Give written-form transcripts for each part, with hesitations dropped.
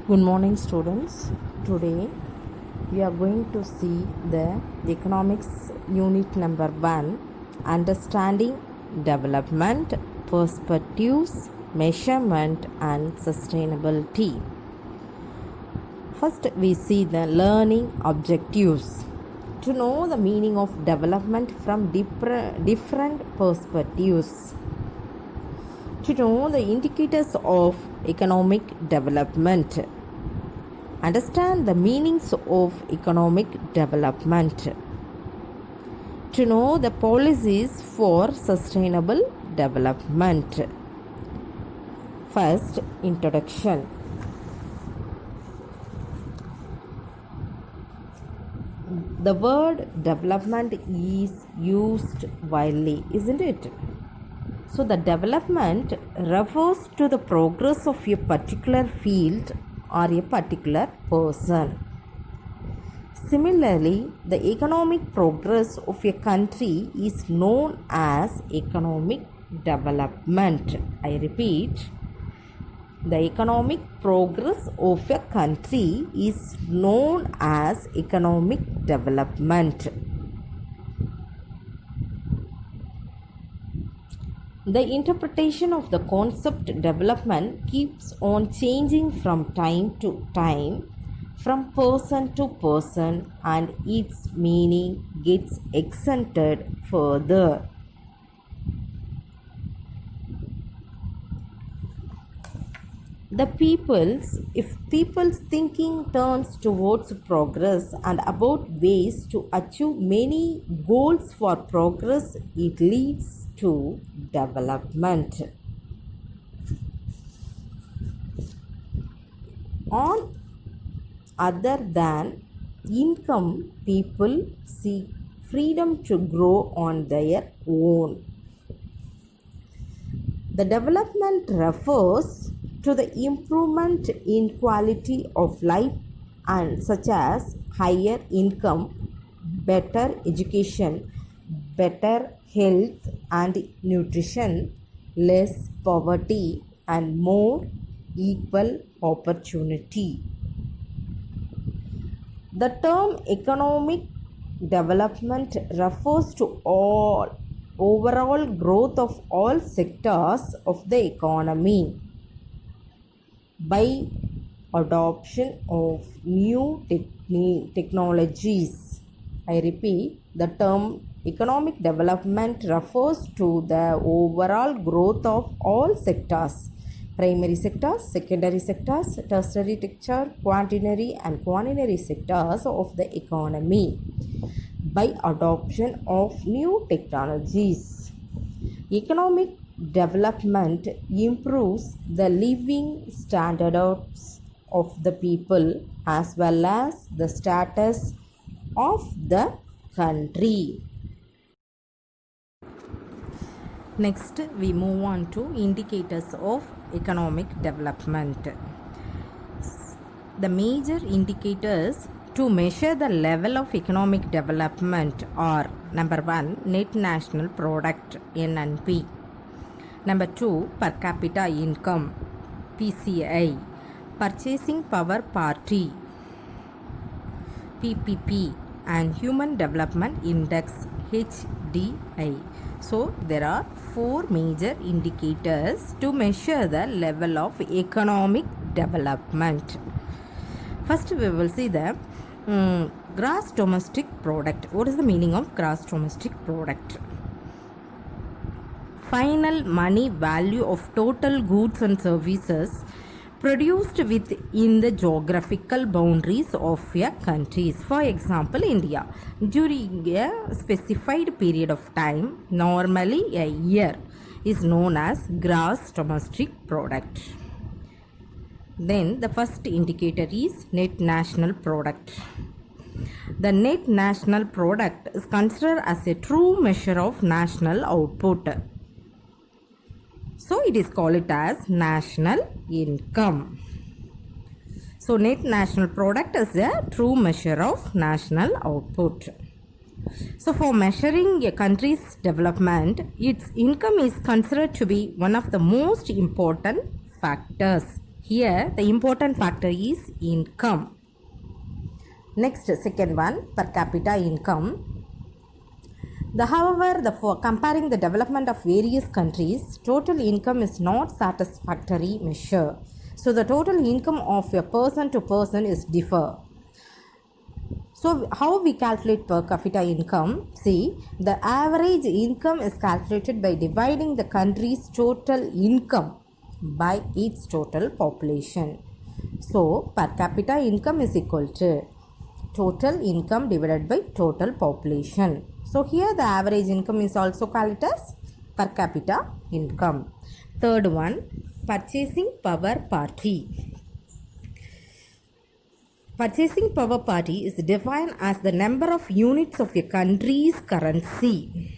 Good morning, students. Today we are going to see the economics unit number 1, understanding development, perspectives, measurement and sustainability. First we see the learning objectives. To know the meaning of development from different perspectives. To know the indicators of economic development. Understand the meanings of economic development. To know the policies for sustainable development. First, introduction. The word development is used widely, isn't it? So the development refers to the progress of a particular field or a particular person. Similarly, the economic progress of a country is known as economic development. I repeat, the economic progress of a country is known as economic development. The interpretation of the concept development keeps on changing from time to time, from person to person, and its meaning gets extended further. If people's thinking turns towards progress and about ways to achieve many goals for progress, it leads to development. On other than income, people seek freedom to grow on their own. The development refers to the improvement in quality of life and such as higher income, better education, better health and nutrition, less poverty and more equal opportunity. The term economic development refers to all overall growth of all sectors of the economy by adoption of new technologies. I repeat, the term economic development refers to the overall growth of all sectors: primary sectors, secondary sectors, tertiary sector, quaternary and quaternary sectors of the economy by adoption of new technologies. Economic development improves the living standards of the people as well as the status of the country. Next, we move on to indicators of economic development. The major indicators to measure the level of economic development are: number 1, net national product (NNP), number 2, per capita income (PCI), purchasing power parity (PPP), and human development index (HDI). So there are 4 major indicators to measure the level of economic development. First we will see the gross domestic product. What is the meaning of gross domestic product? Final money value of total goods and services produced within the geographical boundaries of a country. For example, India, during a specified period of time, normally a year, is known as gross domestic product. Then the first indicator is net national product. The net national product is considered as a true measure of national output. So it is called as national income. So net national product is a true measure of national output. So for measuring a country's development, its income is considered to be one of the most important factors. Here the important factor is income. Next, second one, per capita income. For comparing the development of various countries, total income is not satisfactory measure. So the total income of a person to person is differ. So how we calculate per capita income? See, the average income is calculated by dividing the country's total income by its total population. So per capita income is equal to total income divided by total population. So here the average income is also called as per capita income. Third one, purchasing power parity. Purchasing power parity is defined as the number of units of a country's currency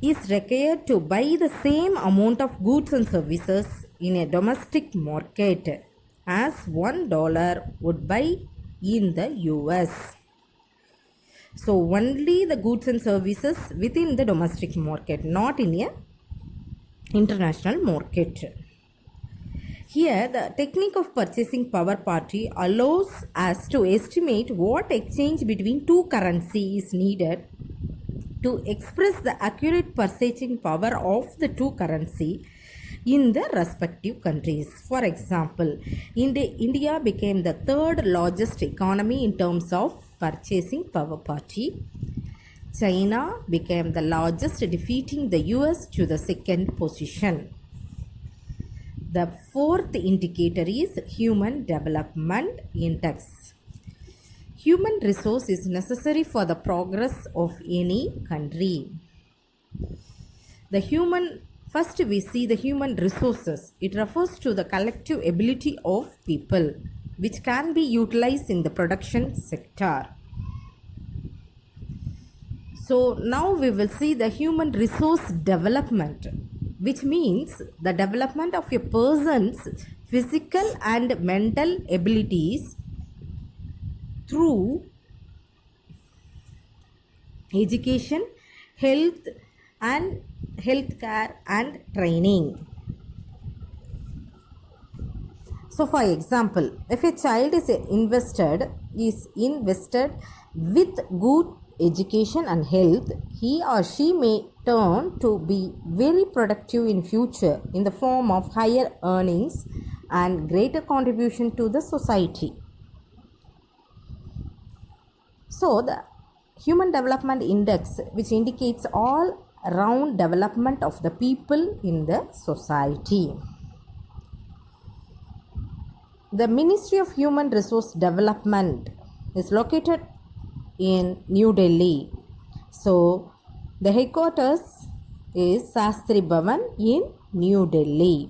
is required to buy the same amount of goods and services in a domestic market as $1 would buy in the US. So only the goods and services within the domestic market, not in a international market. Here the technique of purchasing power parity allows us to estimate what exchange between two currencies is needed to express the accurate purchasing power of the two currency in the respective countries. For example, India became the third largest economy in terms of purchasing power parity. China became the largest, defeating the US to the second position. The fourth indicator is Human Development Index. Human resource is necessary for the progress of any country. First we see the human resources. It refers to the collective ability of people which can be utilized in the production sector. So now we will see the human resource development, which means the development of a person's physical and mental abilities through education, healthcare and training. So for example, if a child is invested with good education and health, he or she may turn to be very productive in future in the form of higher earnings and greater contribution to the society. So the Human Development Index, which indicates all around development of the people in the society. The Ministry of Human Resource Development is located in New Delhi. So the headquarters is Sastri Bhavan in New Delhi.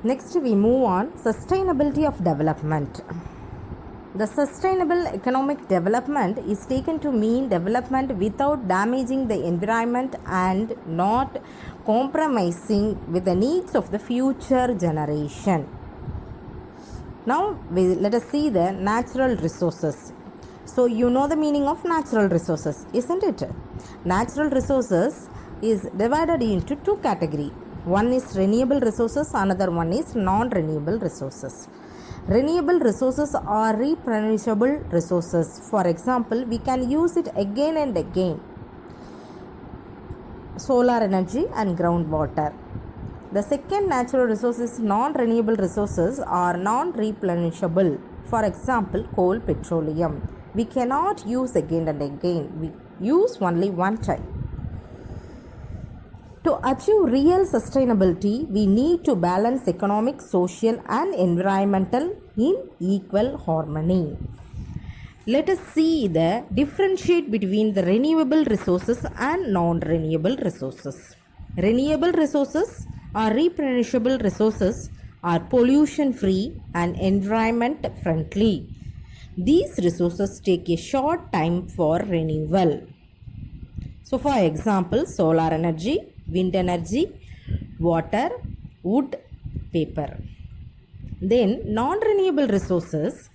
Next we move on sustainability of development. The sustainable economic development is taken to mean development without damaging the environment and not compromising with the needs of the future generation. Now let us see the natural resources. So you know the meaning of natural resources, isn't it? Natural resources is divided into two categories. One is renewable resources, another one is non-renewable resources. Renewable resources are replenishable resources. For example, we can use it again and again. Solar energy and groundwater. The second natural resource is non-renewable resources are non-replenishable. For example, coal, petroleum. We cannot use again and again. We use only one time. To achieve real sustainability, we need to balance economic, social and environmental in equal harmony. Let us see the differentiate between the renewable resources and non-renewable resources. Renewable resources or replenishable resources are pollution free and environment friendly. These resources take a short time for renewal. So for example, solar energy, wind energy, water, wood, paper. Then non-renewable resources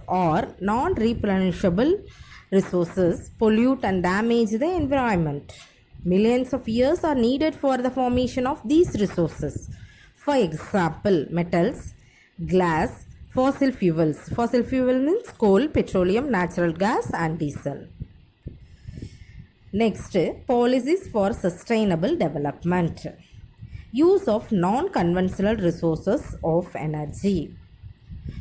or non-replenishable resources pollute and damage the environment. Millions of years are needed for the formation of these resources. For example, metals, glass, fossil fuels. Fossil fuel means coal, petroleum, natural gas and diesel. Next, policies for sustainable development. Use of non-conventional resources of energy.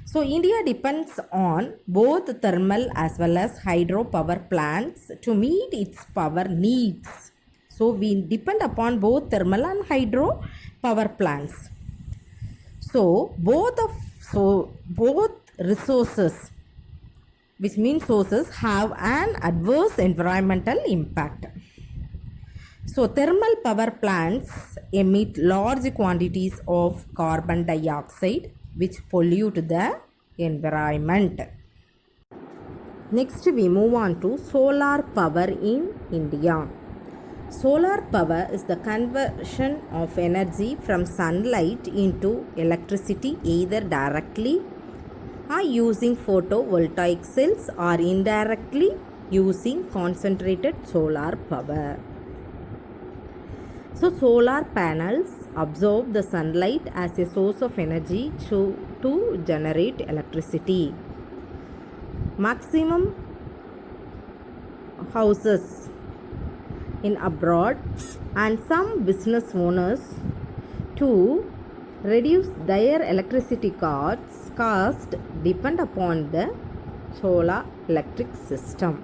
So, India depends on both thermal as well as hydropower plants to meet its power needs. So, we depend upon both thermal and hydro power plants. So, both resources, which means sources, have an adverse environmental impact. So, thermal power plants emit large quantities of carbon dioxide which pollute the environment. Next, we move on to solar power in India. Solar power is the conversion of energy from sunlight into electricity either directly or using photovoltaic cells or indirectly using concentrated solar power. So, solar panels absorb the sunlight as a source of energy to generate electricity. Maximum houses in abroad and some business owners to reduce their electricity cost depend upon the solar electric system.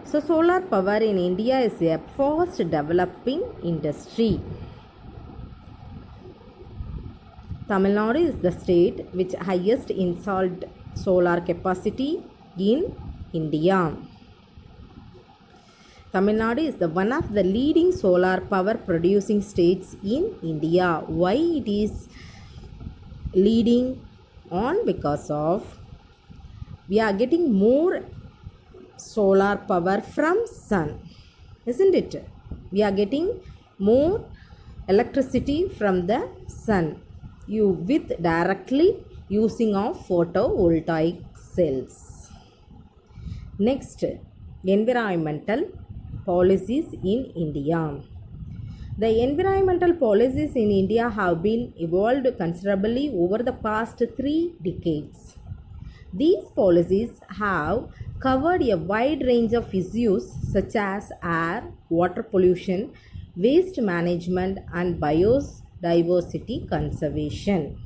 So, solar power in India is a fast developing industry. Tamil Nadu is the state with highest installed solar capacity in India. Tamil Nadu is one of the leading solar power producing states in India. Why it is leading on? Because of we are getting more solar power from sun, isn't it? We are getting more electricity from the sun with directly using of photovoltaic cells. Next, environmental policies in India. The environmental policies in India have been evolved considerably over the past 3 decades. These policies have covered a wide range of issues such as air, water pollution, waste management and biodiversity conservation.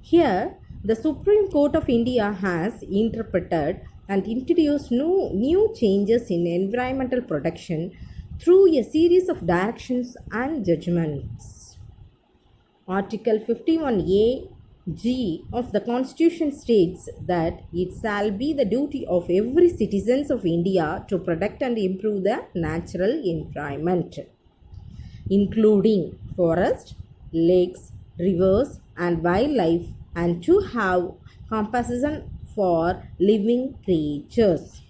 Here, the Supreme Court of India has interpreted and introduced new changes in environmental protection through a series of directions and judgments. Article 51A G of the Constitution states that it shall be the duty of every citizen of India to protect and improve the natural environment, including forests, lakes, rivers, and wildlife, and to have compassion for living creatures.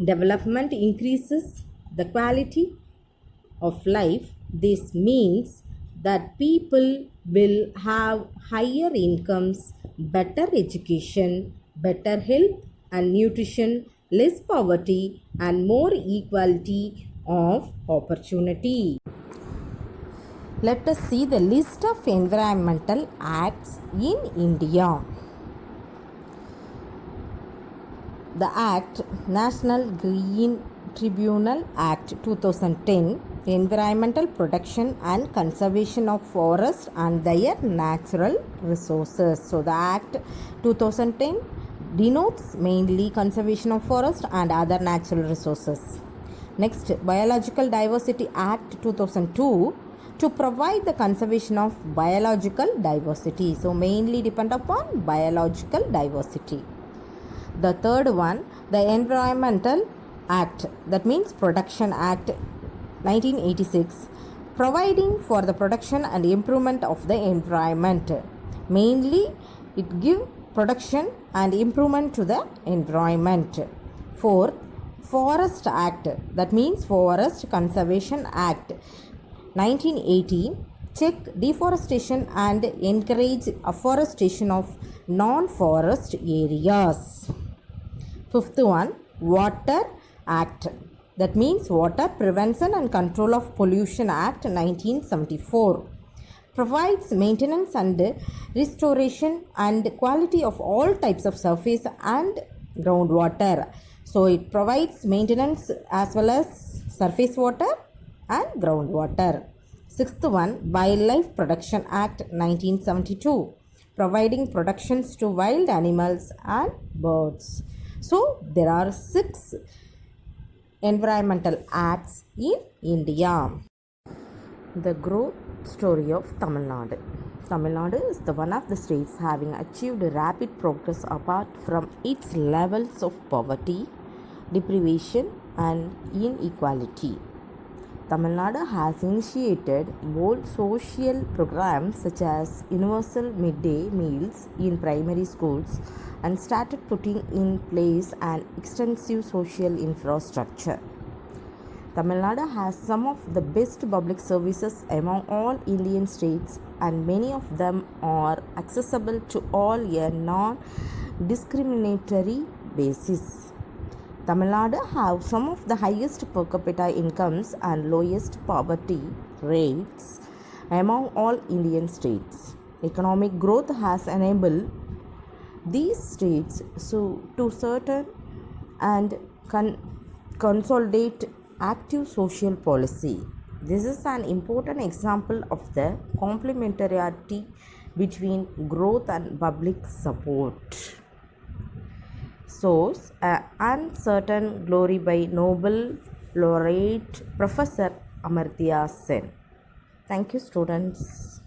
Development increases the quality of life. This means that people will have higher incomes, better education, better health and nutrition, less poverty, and more equality of opportunity. Let us see the list of environmental acts in India. The Act, National Green Tribunal Act 2010, Environmental Protection and Conservation of Forests and their Natural Resources. So, the Act 2010 denotes mainly conservation of forest and other natural resources. Next, Biological Diversity Act 2002 to provide the conservation of biological diversity. So, mainly depend upon biological diversity. The third one, the Environmental Act, that means Protection Act 1986, providing for the protection and improvement of the environment. Mainly, it gives protection and improvement to the environment. Fourth, Forest Act, that means Forest Conservation Act 1980, check deforestation and encourage afforestation of non-forest areas. Fifth one, Water Act That means Water Prevention and Control of Pollution Act 1974 provides maintenance and restoration and quality of all types of surface and groundwater. So it provides maintenance as well as surface water and groundwater. Sixth one, Wildlife Protection Act 1972, providing protections to wild animals and birds. So there are 6 environmental acts in India. The growth story of Tamil Nadu. Tamil Nadu is the one of the states having achieved rapid progress apart from its levels of poverty, deprivation and inequality. Tamil Nadu has initiated bold social programs such as universal midday meals in primary schools and started putting in place an extensive social infrastructure. Tamil Nadu has some of the best public services among all Indian states, and many of them are accessible to all a non-discriminatory basis. Tamil Nadu have some of the highest per capita incomes and lowest poverty rates among all Indian states. Economic growth has enabled these states to certain and consolidate active social policy. This is an important example of the complementarity between growth and public support. Source: Uncertain Glory by Nobel laureate Professor Amartya Sen. Thank you, students.